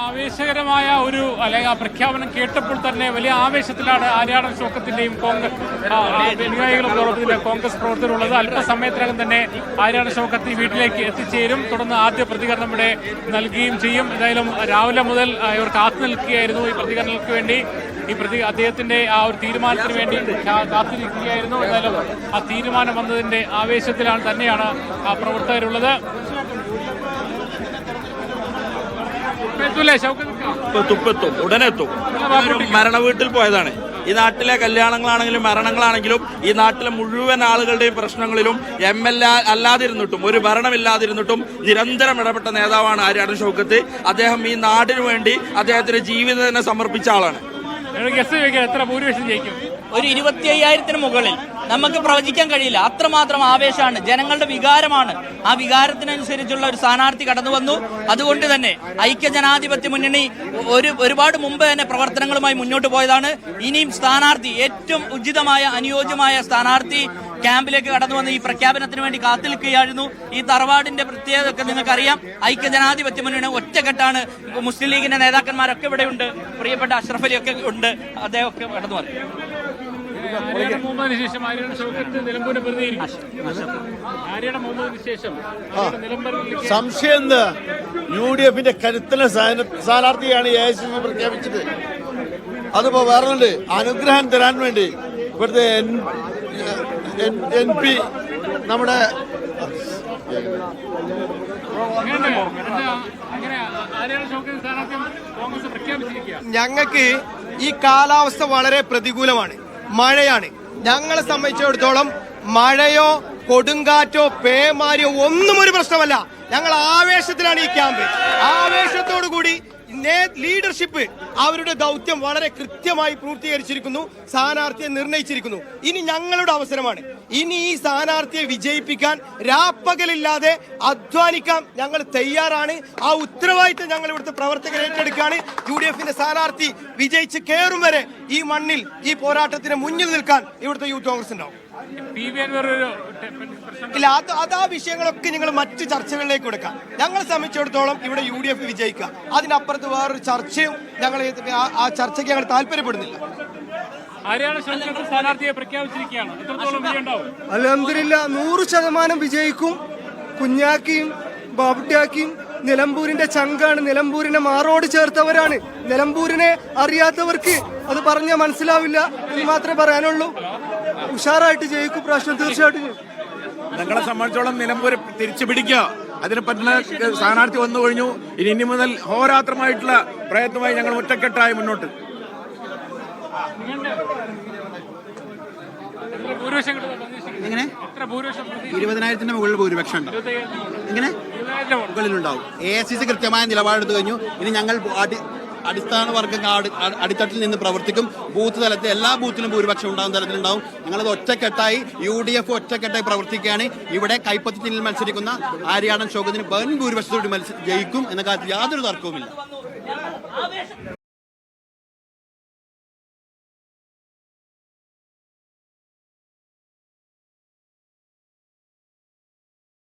ആവേശകരമായ ഒരു അല്ലെങ്കിൽ ആ പ്രഖ്യാപനം കേട്ടപ്പോൾ തന്നെ വലിയ ആവേശത്തിലാണ് ആര്യാടൻ ഷൗക്കത്തിന്റെയും അനുയായികളും കോൺഗ്രസ് പ്രവർത്തകരുള്ളത്. അല്പസമയത്തിനകം തന്നെ ആര്യാടൻ ഷൗക്കത്ത് വീട്ടിലേക്ക് എത്തിച്ചേരും. തുടർന്ന് ആദ്യ പ്രതികരണം ഇവിടെ നൽകുകയും ചെയ്യും. എന്തായാലും രാവിലെ മുതൽ ഇവർ കാത്തു നിൽക്കുകയായിരുന്നു ഈ പ്രതികരണങ്ങൾക്ക് വേണ്ടി. അദ്ദേഹത്തിന്റെ ആ ഒരു തീരുമാനത്തിന് വേണ്ടി കാത്തിരിക്കുകയായിരുന്നു. എന്തായാലും ആ തീരുമാനം വന്നതിന്റെ ആവേശത്തിലാണ് തന്നെയാണ് ആ പ്രവർത്തകരുള്ളത്. തുപ്പെത്തും, ഉടനെത്തും. മരണ വീട്ടിൽ പോയതാണ്. ഈ നാട്ടിലെ കല്യാണങ്ങളാണെങ്കിലും മരണങ്ങളാണെങ്കിലും ഈ നാട്ടിലെ മുഴുവൻ ആളുകളുടെയും പ്രശ്നങ്ങളിലും MLA അല്ലാതിരുന്നിട്ടും ഒരു ഭരണമില്ലാതിരുന്നിട്ടും നിരന്തരം ഇടപെട്ട നേതാവാണ് ആര്യാടൻ ഷൗക്കത്ത്. അദ്ദേഹം ഈ നാടിനു വേണ്ടി അദ്ദേഹത്തിന്റെ ജീവിതം തന്നെ സമർപ്പിച്ച ആളാണ്. എത്ര ഭൂരിപക്ഷം ജയിക്കും? ഒരു 25,000-ന് മുകളിൽ നമുക്ക് പ്രവചിക്കാൻ കഴിയില്ല. അത്രമാത്രം ആവേശമാണ്, ജനങ്ങളുടെ വികാരമാണ്. ആ വികാരത്തിനനുസരിച്ചുള്ള ഒരു സ്ഥാനാർത്ഥി കടന്നു വന്നു. അതുകൊണ്ട് തന്നെ ഐക്യജനാധിപത്യ മുന്നണി ഒരുപാട് മുമ്പ് തന്നെ പ്രവർത്തനങ്ങളുമായി മുന്നോട്ട് പോയതാണ്. ഇനിയും സ്ഥാനാർത്ഥി ഏറ്റവും ഉചിതമായ അനുയോജ്യമായ സ്ഥാനാർത്ഥി ക്യാമ്പിലേക്ക് കടന്നു വന്ന് ഈ പ്രഖ്യാപനത്തിന് വേണ്ടി കാത്തിരിക്കുകയായിരുന്നു. ഈ തറവാടിന്റെ പ്രത്യേകത നിങ്ങൾക്കറിയാം. ഐക്യജനാധിപത്യ മുന്നണി ഒറ്റക്കെട്ടാണ്. മുസ്ലിം ലീഗിന്റെ നേതാക്കന്മാരൊക്കെ ഇവിടെ ഉണ്ട്. പ്രിയപ്പെട്ട അഷ്റഫ് അലി ഒക്കെ ഉണ്ട്. അദ്ദേഹം ഒക്കെ കടന്നു വന്നു. സംശയം എന്താ? UDF കരുത്തല സ്ഥാനാർത്ഥിയാണ് AICC പ്രഖ്യാപിച്ചത്. അതിപ്പോ വേറെ അനുഗ്രഹം തരാൻ വേണ്ടി ഇവിടുത്തെ MP നമ്മുടെ ഞങ്ങൾക്ക് ഈ കാലാവസ്ഥ വളരെ പ്രതികൂലമാണ്. മഴയാണ്. ഞങ്ങളെ സംബന്ധിച്ചിടത്തോളം മഴയോ കൊടുങ്കാറ്റോ പേമാരിയോ ഒന്നും ഒരു പ്രശ്നമല്ല. ഞങ്ങൾ ആവേശത്തിലാണ് ഈ ക്യാമ്പ്. ആവേശത്തോടു കൂടി ലീഡർഷിപ്പ് അവരുടെ ദൗത്യം വളരെ കൃത്യമായി പൂർത്തീകരിച്ചിരിക്കുന്നു. സ്ഥാനാർത്ഥിയെ നിർണയിച്ചിരിക്കുന്നു. ഇനി ഞങ്ങളുടെ അവസരമാണ്. ഇനി ഈ സ്ഥാനാർത്ഥിയെ വിജയിപ്പിക്കാൻ രാപ്പകലില്ലാതെ അധ്വാനിക്കാൻ ഞങ്ങൾ തയ്യാറാണ്. ആ ഉത്തരവാദിത്തം ഞങ്ങൾ ഇവിടുത്തെ പ്രവർത്തകർ ഏറ്റെടുക്കുകയാണ്. UDF സ്ഥാനാർത്ഥി വിജയിച്ച് കയറും വരെ ഈ മണ്ണിൽ ഈ പോരാട്ടത്തിന് മുന്നിൽ നിൽക്കാൻ ഇവിടുത്തെ യൂത്ത് കോൺഗ്രസ് ഉണ്ടാവും. ഇല്ല, ആ വിഷയങ്ങളൊക്കെ നിങ്ങൾ മറ്റ് ചർച്ചകളിലേക്ക് കൊടുക്കാം. ഞങ്ങളെ സംബന്ധിച്ചിടത്തോളം ഇവിടെ UDF വിജയിക്കുക. അതിനപ്പുറത്ത് വേറൊരു ചർച്ചയും ഞങ്ങൾ ആ ചർച്ചയ്ക്ക് ഞങ്ങൾ താല്പര്യപ്പെടുന്നില്ല. അൽഹംദുലില്ലാ 100% വിജയിക്കും. കുഞ്ഞാക്കിയും ബാബുട്ടിയാക്കിയും നിലമ്പൂരിന്റെ ചങ്കാണ്. നിലമ്പൂരിനെ മാറോട് ചേർത്തവരാണ്. നിലമ്പൂരിനെ അറിയാത്തവർക്ക് അത് പറഞ്ഞാൽ മനസ്സിലാവില്ല എന്ന് മാത്രമേ പറയാനുള്ളൂ. ഉഷാറായിട്ട് ജയിക്കും പ്രാവശ്യം, തീർച്ചയായിട്ടും ജയിക്കും. ഞങ്ങളെ സംബന്ധിച്ചോളം നിലമ്പൂർ തിരിച്ചു പിടിക്കുക. അതിനെ പറ്റുന്ന സ്ഥാനാർത്ഥി വന്നു കഴിഞ്ഞു. ഇനി മുതൽ ഹോരാത്രമായിട്ടുള്ള പ്രയത്നമായി ഞങ്ങൾ ഒറ്റക്കെട്ടായി മുന്നോട്ട്. എങ്ങനെ 20,000-ന് മുകളിൽ ഭൂരിപക്ഷം ഉണ്ടാവും. എങ്ങനെ മുകളിലുണ്ടാവും. AICC കൃത്യമായ നിലപാടെടുത്തു കഴിഞ്ഞു. ഇനി ഞങ്ങൾ അടിസ്ഥാന വർഗ്ഗ അടിത്തട്ടിൽ നിന്ന് പ്രവർത്തിക്കും. ബൂത്ത് തലത്തിൽ എല്ലാ ബൂത്തിലും ഭൂരിപക്ഷം ഉണ്ടാകുന്ന തലത്തിലുണ്ടാവും. ഞങ്ങളത് ഒറ്റക്കെട്ടായി UDF ഒറ്റക്കെട്ടായി പ്രവർത്തിക്കുകയാണ്. ഇവിടെ കൈപ്പത്തി ചിഹ്നത്തിൽ മത്സരിക്കുന്ന ആര്യാടൻ ഷൗക്കത്തിന് വൻ ഭൂരിപക്ഷത്തോട് ജയിക്കും എന്ന കാര്യത്തിൽ യാതൊരു തർക്കവുമില്ല.